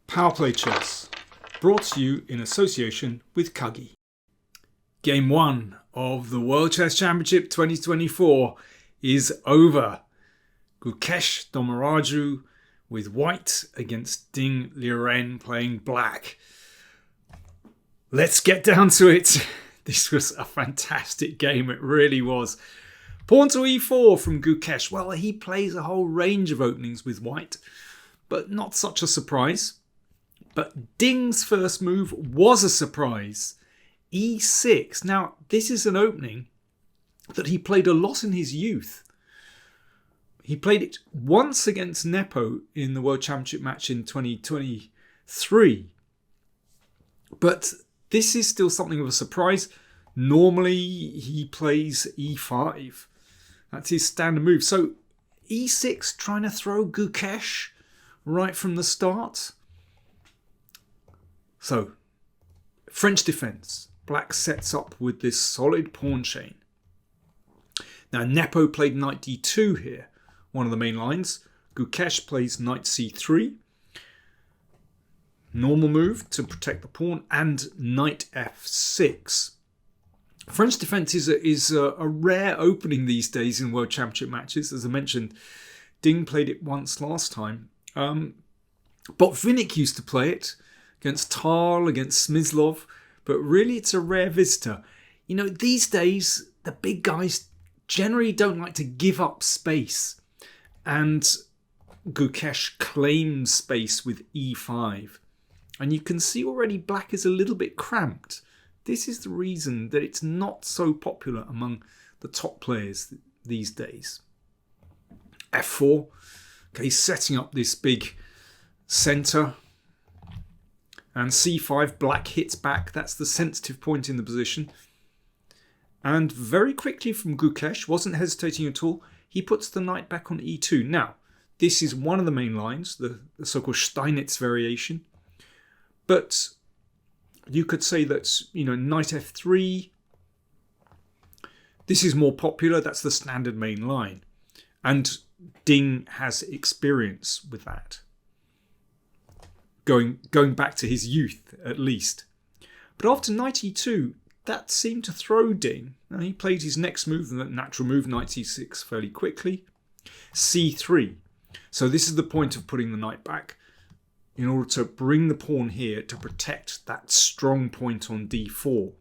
PowerPlayChess, brought to you in association with Kagi. Game 1 of the World Chess Championship 2024 is over. Gukesh Dommaraju with white against Liren playing black. Let's get down to it. This was a fantastic game, it really was. Pawn to e4 from Gukesh. Well, he plays a whole range of openings with white, but not such a surprise. But Ding's first move was a surprise. e6. Now, this is an opening that he played a lot in his youth. He played it once against Nepo in the World Championship match in 2023. But this is still something of a surprise. Normally, he plays e5. That's his standard move. So, e6 trying to throw Gukesh right from the start. So, French defence. Black sets up with this solid pawn chain. Now, Nepo played knight d2 here, one of the main lines. Gukesh plays knight c3. Normal move to protect the pawn, and knight f6. French defence is a rare opening these days in World Championship matches. As I mentioned, Ding played it once last time. Botvinnik used to play it against Tal, against Smyslov, but really it's a rare visitor. You know, these days, the big guys generally don't like to give up space. And Gukesh claims space with e5. And you can see already black is a little bit cramped. This is the reason that it's not so popular among the top players these days. f4. Okay, setting up this big centre. And c5, black hits back. That's the sensitive point in the position. And very quickly from Gukesh, wasn't hesitating at all, he puts the knight back on e2. Now, this is one of the main lines, the so-called Steinitz variation. But you could say that, knight f3, this is more popular. That's the standard main line. And Ding has experience with that. Going back to his youth, at least. But after knight e2, that seemed to throw Ding. Now, he played his next move, the natural move, knight c6, fairly quickly. c3. So this is the point of putting the knight back in order to bring the pawn here to protect that strong point on d4.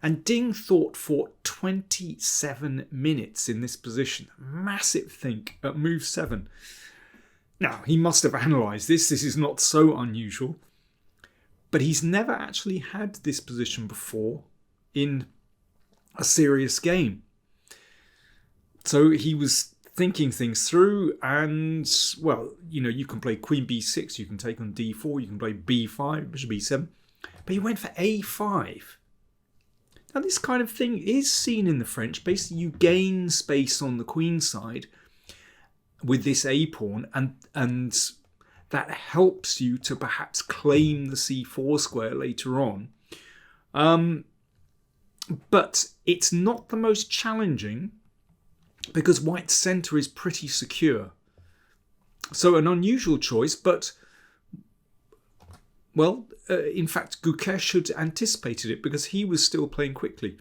And Ding thought for 27 minutes in this position. Massive think at move 7. Now, he must have analysed this. This is not so unusual. But he's never actually had this position before in a serious game. So he was thinking things through and, well, you can play queen b6, you can take on d4, you can play b5, bishop b7. But he went for a5. Now, this kind of thing is seen in the French. Basically, you gain space on the queen side with this a-pawn, and that helps you to perhaps claim the c4 square later on. But it's not the most challenging because white's centre is pretty secure. So an unusual choice, but, well, in fact, Gukesh had anticipated it because he was still playing quickly.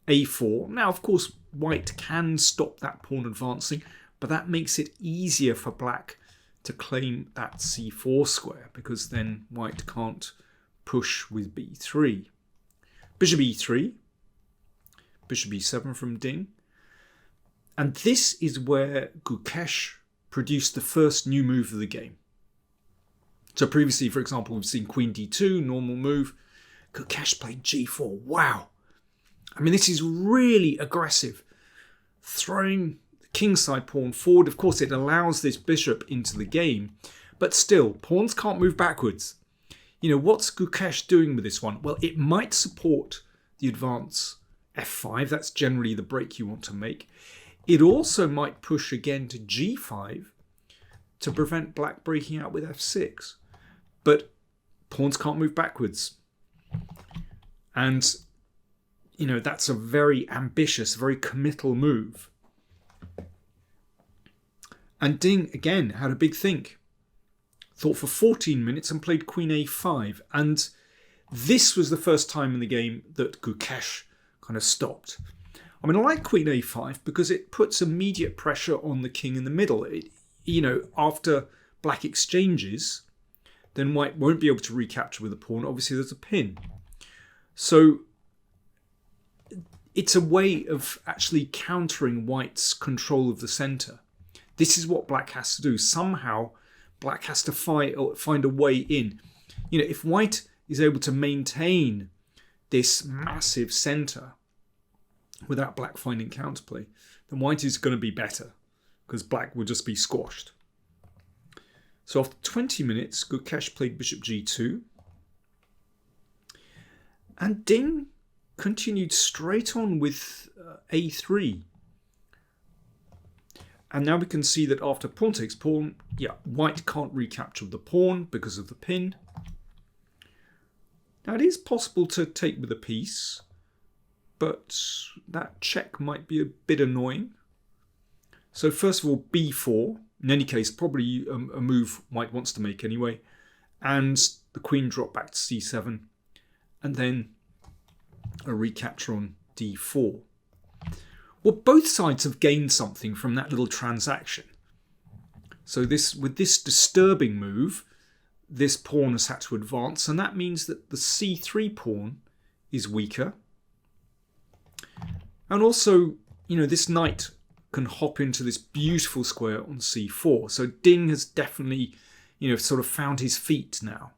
a4. Now, of course, white can stop that pawn advancing, but that makes it easier for black to claim that c4 square because then white can't push with b3. Bishop e3. Bishop e7 from Ding. And this is where Gukesh produced the first new move of the game. So previously, for example, we've seen queen d2, normal move. Gukesh played g4. Wow. I mean, this is really aggressive. Throwing kingside pawn forward. Of course, it allows this bishop into the game, but still, pawns can't move backwards. What's Gukesh doing with this one? Well, it might support the advance f5. That's generally the break you want to make. It also might push again to g5 to prevent black breaking out with f6. But pawns can't move backwards. And, that's a very ambitious, very committal move. And Ding, again, had a big think. thought for 14 minutes and played queen a5. And this was the first time in the game that Gukesh kind of stopped. I mean, I like queen a5 because it puts immediate pressure on the king in the middle. After black exchanges, then white won't be able to recapture with a pawn. Obviously, there's a pin. So it's a way of actually countering white's control of the centre. This is what black has to do. Somehow, black has to find a way in. If white is able to maintain this massive centre without black finding counterplay, then white is going to be better because black will just be squashed. So after 20 minutes, Gukesh played bishop g2. And Ding continued straight on with a3. And now we can see that after pawn takes pawn, white can't recapture the pawn because of the pin. Now it is possible to take with a piece, but that check might be a bit annoying. So first of all, b4. In any case, probably a move white wants to make anyway. And the queen dropped back to c7. And then a recapture on d4. Well, both sides have gained something from that little transaction. So with this disturbing move, this pawn has had to advance, and that means that the c3 pawn is weaker. And also, this knight can hop into this beautiful square on c4. So Ding has definitely, sort of found his feet now.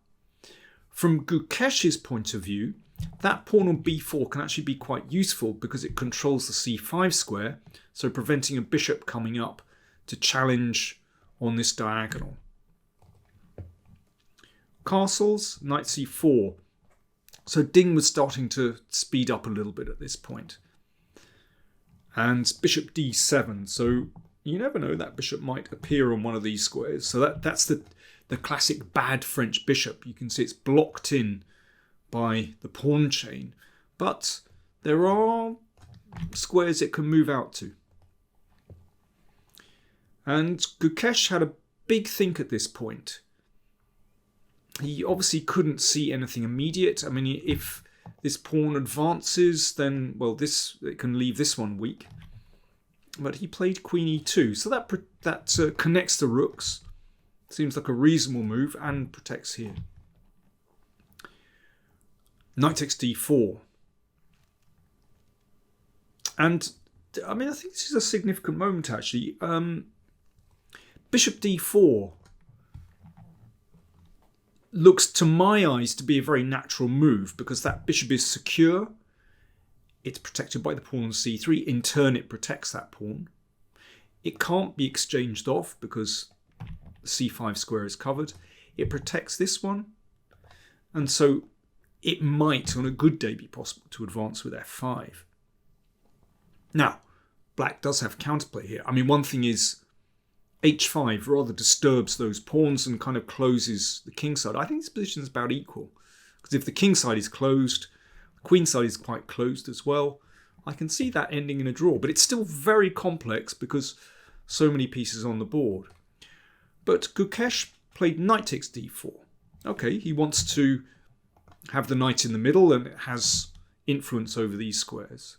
From Gukesh's point of view, that pawn on b4 can actually be quite useful because it controls the c5 square, so preventing a bishop coming up to challenge on this diagonal. Castles, knight c4. So Ding was starting to speed up a little bit at this point. And bishop d7. So you never know, that bishop might appear on one of these squares. So that's the classic bad French bishop. You can see it's blocked in by the pawn chain, but there are squares it can move out to. And Gukesh had a big think at this point. He obviously couldn't see anything immediate. I mean, if this pawn advances, then, well, it can leave this one weak. But he played queen e2, so that connects the rooks. Seems like a reasonable move and protects here. Knight takes d4. And, I mean, I think this is a significant moment, actually. Bishop d4 looks, to my eyes, to be a very natural move because that bishop is secure. It's protected by the pawn on c3. In turn, it protects that pawn. It can't be exchanged off because the c5 square is covered. It protects this one. And so it might, on a good day, be possible to advance with f5. Now, black does have counterplay here. I mean, one thing is h5 rather disturbs those pawns and kind of closes the king side. I think this position is about equal. Because if the king side is closed, the queen side is quite closed as well. I can see that ending in a draw. But it's still very complex because so many pieces on the board. But Gukesh played knight takes d4. Okay, he wants to have the knight in the middle and it has influence over these squares.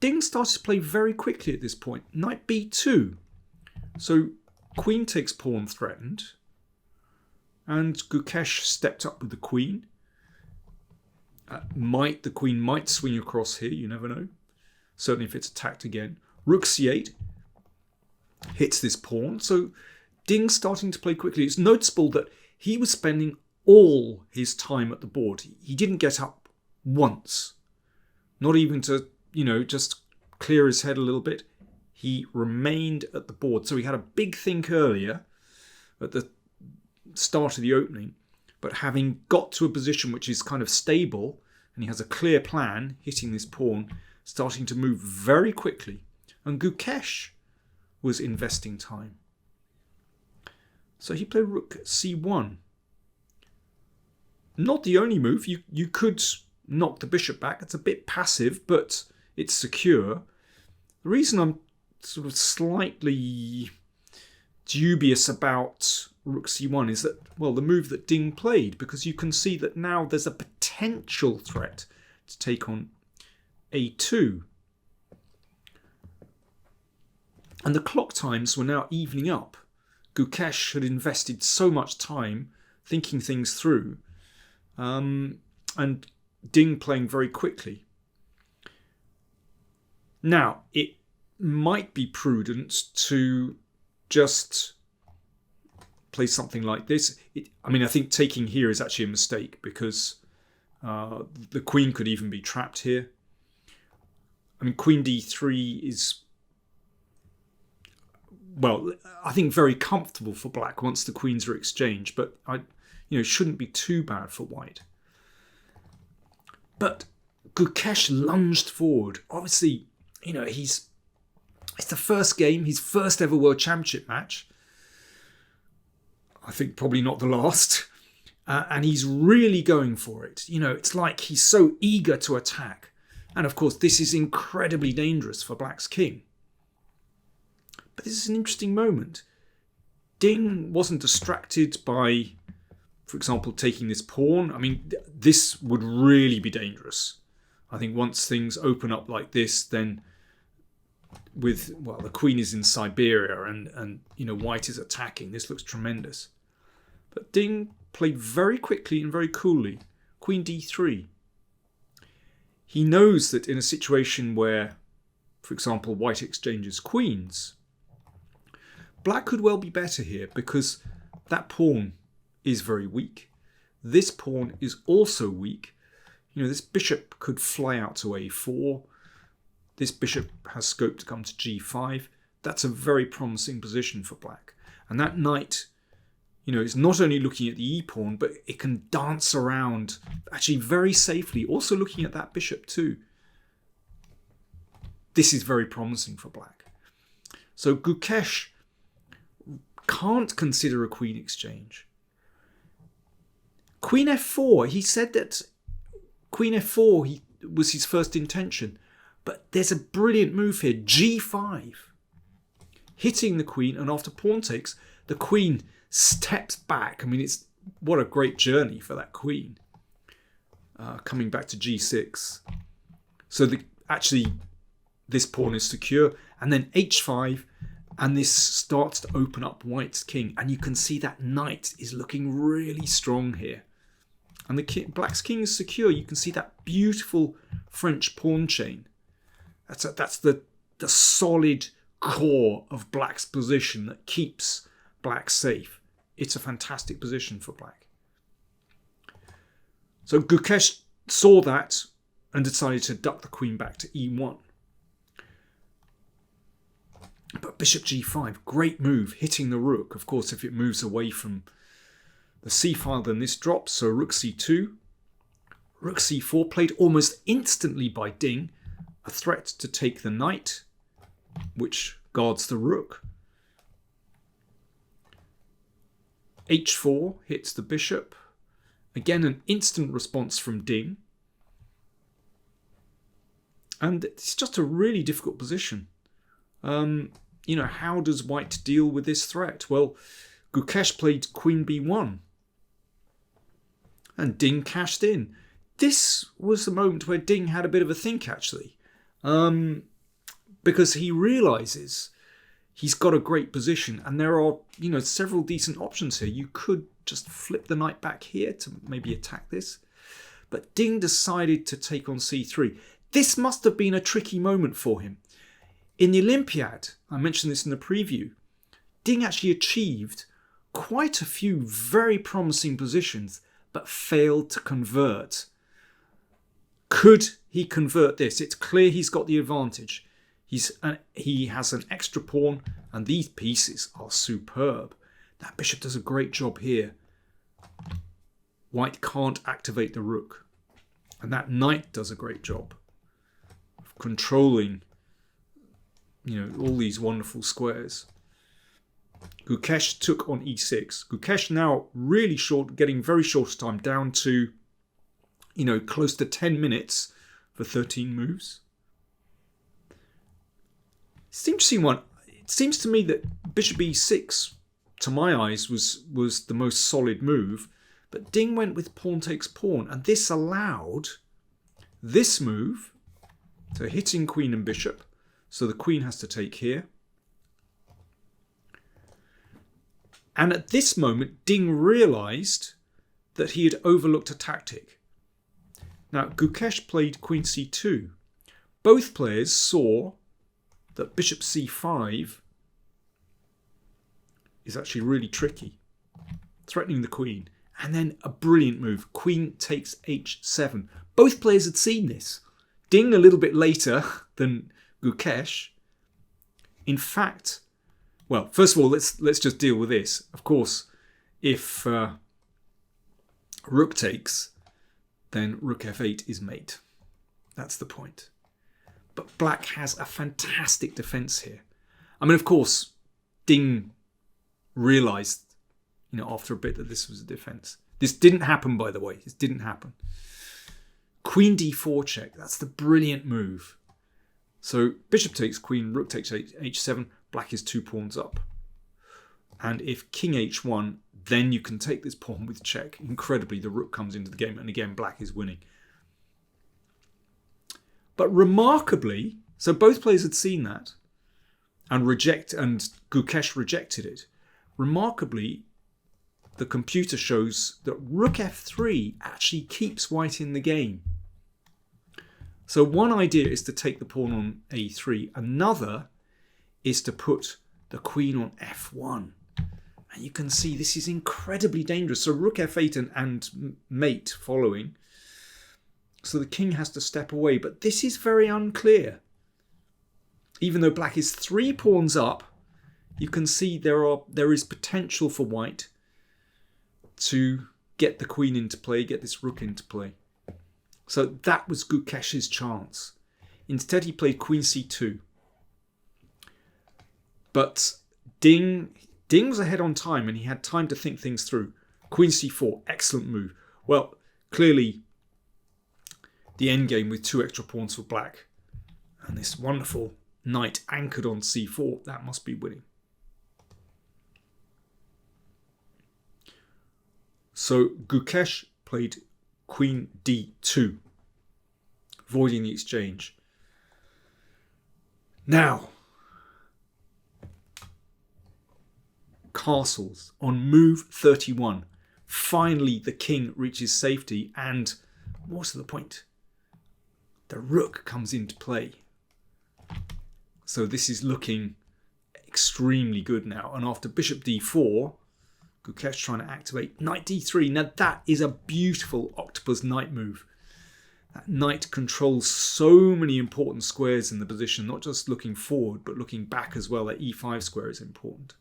Ding started to play very quickly at this point. Knight b2. So queen takes pawn threatened. And Gukesh stepped up with the queen. The queen might swing across here, you never know. Certainly if it's attacked again. Rook c8 hits this pawn. So Ding's starting to play quickly. It's noticeable that he was spending all his time at the board. He didn't get up once. Not even to, just clear his head a little bit. He remained at the board. So he had a big think earlier at the start of the opening. But having got to a position which is kind of stable, and he has a clear plan, hitting this pawn, starting to move very quickly. And Gukesh was investing time. So he played rook c1. Not the only move. You could knock the bishop back. It's a bit passive, but it's secure. The reason I'm sort of slightly dubious about rook c1 is that, well, the move that Ding played, because you can see that now there's a potential threat to take on a2. And the clock times were now evening up. Gukesh had invested so much time thinking things through, and Ding playing very quickly. Now, it might be prudent to just play something like this. I think taking here is actually a mistake, because the queen could even be trapped here. I mean, queen d3 is, well, I think very comfortable for black once the queens are exchanged, but it shouldn't be too bad for white. But Gukesh lunged forward. Obviously, it's the first game, his first ever World Championship match. I think probably not the last. And he's really going for it. It's like he's so eager to attack. And of course, this is incredibly dangerous for black's king. But this is an interesting moment. Ding wasn't distracted by, for example, taking this pawn. I mean, this would really be dangerous. I think once things open up like this, then the queen is in Siberia and white is attacking. This looks tremendous. But Ding played very quickly and very coolly. Queen d3. He knows that in a situation where, for example, white exchanges queens, black could well be better here, because that pawn is very weak. This pawn is also weak. This bishop could fly out to a4. This bishop has scope to come to g5. That's a very promising position for black. And that knight, is not only looking at the e-pawn, but it can dance around actually very safely, also looking at that bishop too. This is very promising for black. So Gukesh can't consider a queen exchange. Queen f4, he said that queen f4 was his first intention. But there's a brilliant move here, g5. Hitting the queen, and after pawn takes, the queen steps back. I mean, what a great journey for that queen. Coming back to g6. So this pawn is secure. And then h5, and this starts to open up white's king. And you can see that knight is looking really strong here. And black's king is secure. You can see that beautiful French pawn chain. That's the solid core of black's position that keeps black safe. It's a fantastic position for black. So Gukesh saw that and decided to duck the queen back to e1. But bishop g5, great move, hitting the rook. Of course, if it moves away from the c file, then this drops. So rook c2. Rook c4 played almost instantly by Ding. A threat to take the knight, which guards the rook. h4 hits the bishop. Again, an instant response from Ding. And it's just a really difficult position. How does white deal with this threat? Well, Gukesh played queen b1. And Ding cashed in. This was the moment where Ding had a bit of a think, actually. Because he realizes he's got a great position, and there are, several decent options here. You could just flip the knight back here to maybe attack this. But Ding decided to take on c3. This must have been a tricky moment for him. In the Olympiad, I mentioned this in the preview, Ding actually achieved quite a few very promising positions, but failed to convert. Could he convert this? It's clear he's got the advantage. He has an extra pawn, and these pieces are superb. That bishop does a great job here. White can't activate the rook. And that knight does a great job of controlling, all these wonderful squares. Gukesh took on e6. Gukesh now really short, getting very short time, down to, close to 10 minutes for 13 moves. It's an interesting one. It seems to me that bishop e6 to my eyes, was the most solid move. But Ding went with pawn takes pawn, and this allowed this move to hitting queen and bishop. So the queen has to take here. And at this moment, Ding realised that he had overlooked a tactic. Now, Gukesh played queen c2. Both players saw that bishop c5 is actually really tricky, threatening the queen. And then a brilliant move, queen takes h7. Both players had seen this. Ding a little bit later than Gukesh. In fact, well, first of all, let's just deal with this. Of course, if rook takes, then rook f8 is mate. That's the point. But black has a fantastic defense here. I mean, of course, Ding realized, after a bit that this was a defense. This didn't happen, by the way. This didn't happen. Queen d4 check. That's the brilliant move. So bishop takes queen, rook takes h7. Black is 2 pawns up. And if king h1, then you can take this pawn with check. Incredibly, the rook comes into the game, and again, black is winning. But remarkably, so both players had seen that, and Gukesh rejected it. Remarkably, the computer shows that rook f3 actually keeps white in the game. So one idea is to take the pawn on a3. Another is to put the queen on f1. And you can see this is incredibly dangerous. So rook f8 and mate following. So the king has to step away. But this is very unclear. Even though black is 3 pawns up, you can see there is potential for white to get the queen into play, get this rook into play. So that was Gukesh's chance. Instead, he played queen c2. But Ding was ahead on time, and he had time to think things through. Queen c4, excellent move. Well, clearly, the endgame with 2 extra pawns for black, and this wonderful knight anchored on c4, that must be winning. So Gukesh played queen d2, voiding the exchange. Now, castles on move 31. Finally, the king reaches safety, and what's the point? The rook comes into play. So this is looking extremely good now. And after bishop d4, Gukesh trying to activate knight d3. Now that is a beautiful octopus knight move. That knight controls so many important squares in the position, not just looking forward, but looking back as well. That e5 square is important.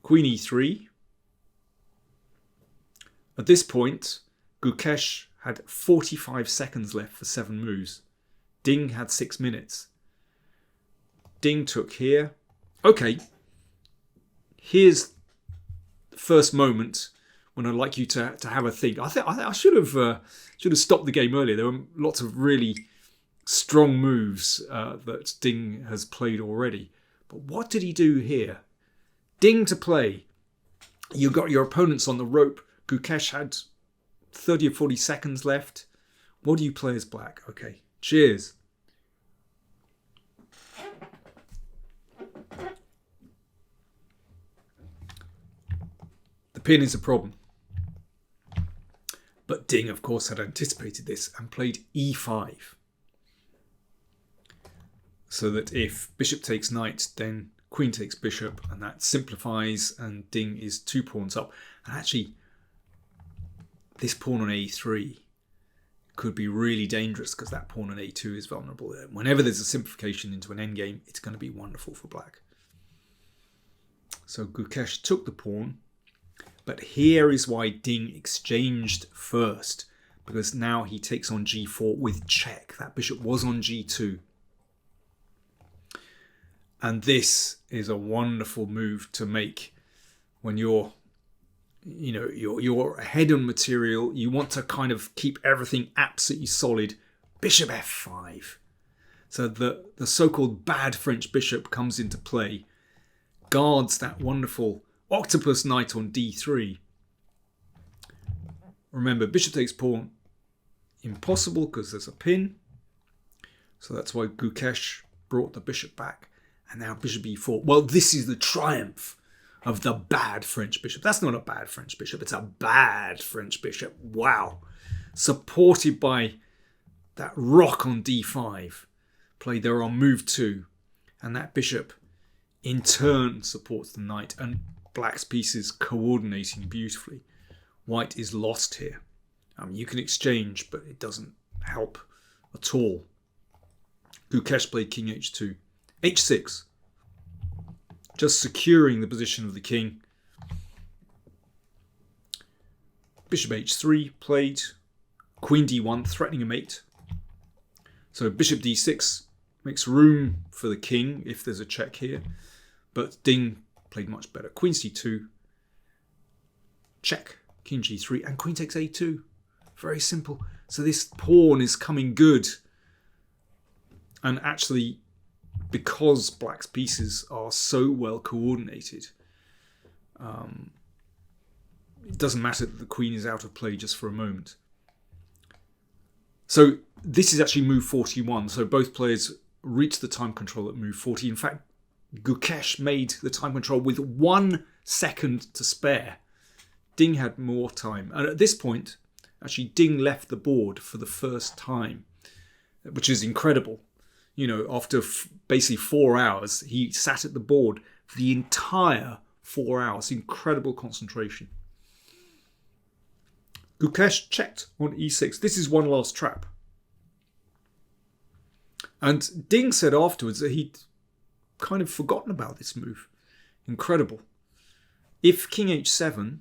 Queen e3. At this point, Gukesh had 45 seconds left for 7 moves. Ding had 6 minutes. Ding took here. Okay. Here's the first moment when I'd like you to have a think. I should have stopped the game earlier. There were lots of really strong moves that Ding has played already. But what did he do here? Ding to play. You got your opponents on the rope. Gukesh had 30 or 40 seconds left. What do you play as black? Okay, cheers. The pin is a problem. But Ding, of course, had anticipated this and played e5. So that if bishop takes knight, then queen takes bishop, and that simplifies, and Ding is 2 pawns up. And actually, this pawn on a3 could be really dangerous because that pawn on a2 is vulnerable. Whenever there's a simplification into an endgame, it's going to be wonderful for black. So Gukesh took the pawn. But here is why Ding exchanged first, because now he takes on g4 with check. That bishop was on g2. And this is a wonderful move to make when you're ahead on material. You want to kind of keep everything absolutely solid. Bishop f5. So the so-called bad French bishop comes into play. guards that wonderful octopus knight on d3. Remember, bishop takes pawn, impossible because there's a pin. So that's why Gukesh brought the bishop back. And now bishop e4. Well, this is the triumph of the bad French bishop. That's not a bad French bishop. It's a bad French bishop. Wow. Supported by that rock on d5. Played there on move 2. And that bishop in turn supports the knight. And black's pieces coordinating beautifully. White is lost here. You can exchange, but it doesn't help at all. Gukesh played king h2. h6. Just securing the position of the king. Bishop h3 played. Queen d1, threatening a mate. So bishop d6 makes room for the king if there's a check here. But Ding played much better. Queen c2. Check. King g3 and queen takes a2. Very simple. So this pawn is coming good. And actually, because black's pieces are so well coordinated, it doesn't matter that the queen is out of play just for a moment. So this is actually move 41. So both players reached the time control at move 40. In fact, Gukesh made the time control with 1 second to spare. Ding had more time. And at this point, actually, Ding left the board for the first time, which is incredible. You know, after basically 4 hours, he sat at the board for the entire 4 hours. Incredible concentration. Gukesh checked on e6. This is one last trap. And Ding said afterwards that he'd kind of forgotten about this move. Incredible. If king h7,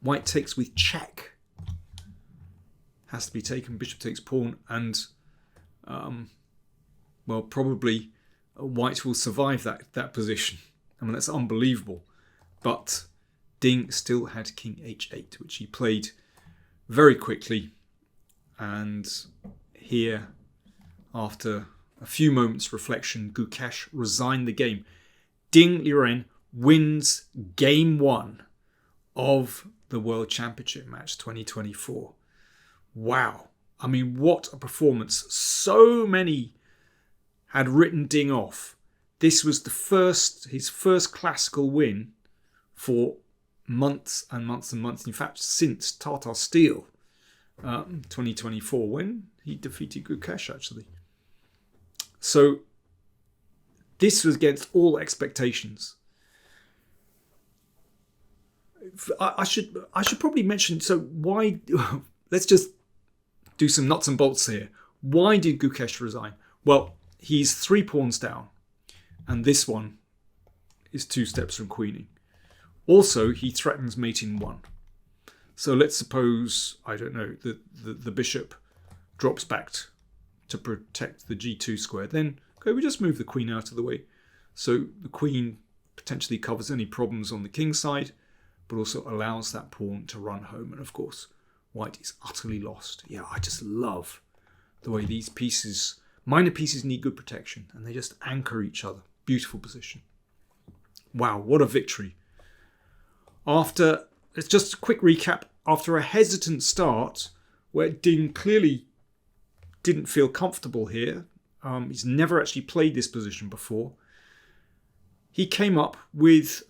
white takes with check. Has to be taken. Bishop takes pawn. And, well, probably white will survive that position. I mean, that's unbelievable. But Ding still had king h8, which he played very quickly. And here, after a few moments reflection, Gukesh resigned the game. Ding Liren wins game 1 of the World Championship match 2024. Wow. I mean, what a performance. So many had written Ding off. This was his first classical win for months and months and months. In fact, since Tata Steel 2024, when he defeated Gukesh, actually. So this was against all expectations. I should probably mention, so why, let's just do some nuts and bolts here. Why did Gukesh resign? Well, he's 3 pawns down, and this one is 2 steps from queening. Also, he threatens mate in 1. So let's suppose, I don't know, the bishop drops back to protect the g2 square. Then, okay, we just move the queen out of the way. So the queen potentially covers any problems on the king side, but also allows that pawn to run home. And of course, white is utterly lost. Yeah, I just love the way these pieces, minor pieces, need good protection, and they just anchor each other. Beautiful position. Wow, what a victory. Let's just a quick recap. After a hesitant start, where Ding clearly didn't feel comfortable here, he's never actually played this position before, he came up with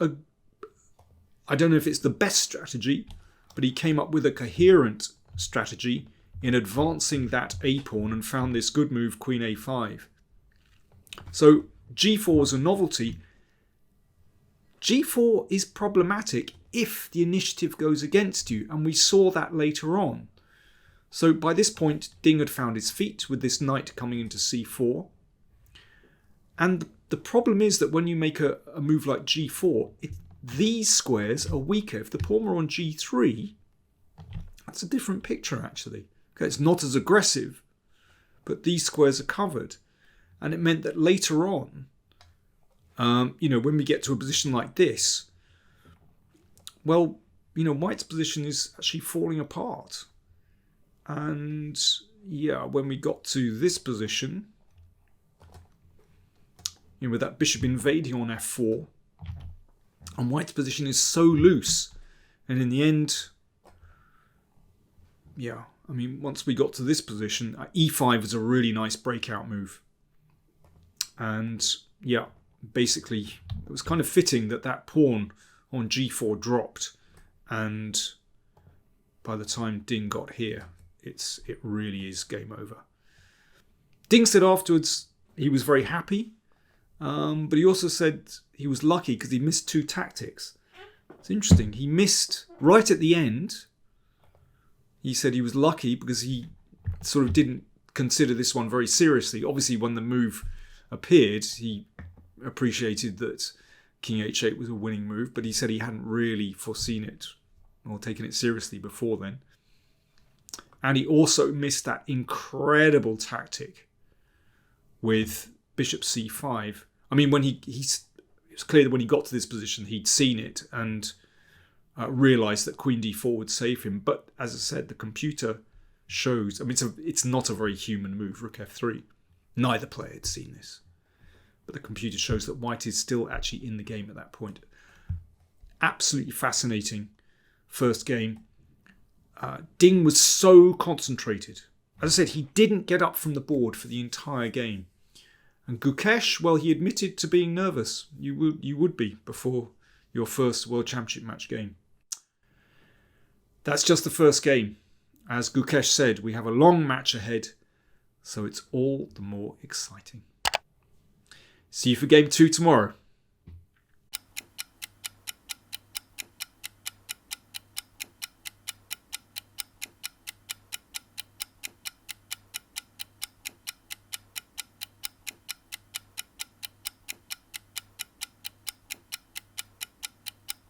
I don't know if it's the best strategy, but he came up with a coherent strategy in advancing that a-pawn and found this good move, queen a5. So g4 is a novelty. g4 is problematic if the initiative goes against you, and we saw that later on. So by this point, Ding had found his feet with this knight coming into c4. And the problem is that when you make a move like g4, these squares are weaker. If the pawn were on g3, that's a different picture actually. Okay, it's not as aggressive, but these squares are covered. And it meant that later on, when we get to a position like this, well, white's position is actually falling apart. And yeah, when we got to this position, with that bishop invading on f4. And white's position is so loose. And in the end, yeah, I mean, once we got to this position, e5 was a really nice breakout move. And yeah, basically, it was kind of fitting that that pawn on g4 dropped. And by the time Ding got here, it really is game over. Ding said afterwards he was very happy, but he also said he was lucky because he missed 2 tactics. It's interesting. He missed right at the end. He said he was lucky because he sort of didn't consider this one very seriously. Obviously, when the move appeared, he appreciated that King h8 was a winning move, but he said he hadn't really foreseen it or taken it seriously before then. And he also missed that incredible tactic with bishop c5. I mean, when it was clear that when he got to this position, he'd seen it and realised that queen d4 would save him. But as I said, the computer shows, I mean, it's not a very human move, rook f3. Neither player had seen this. But the computer shows that white is still actually in the game at that point. Absolutely fascinating first game. Ding was so concentrated. As I said, he didn't get up from the board for the entire game. And Gukesh, well, he admitted to being nervous. You would be before your first World Championship match game. That's just the first game. As Gukesh said, we have a long match ahead, so it's all the more exciting. See you for game 2 tomorrow.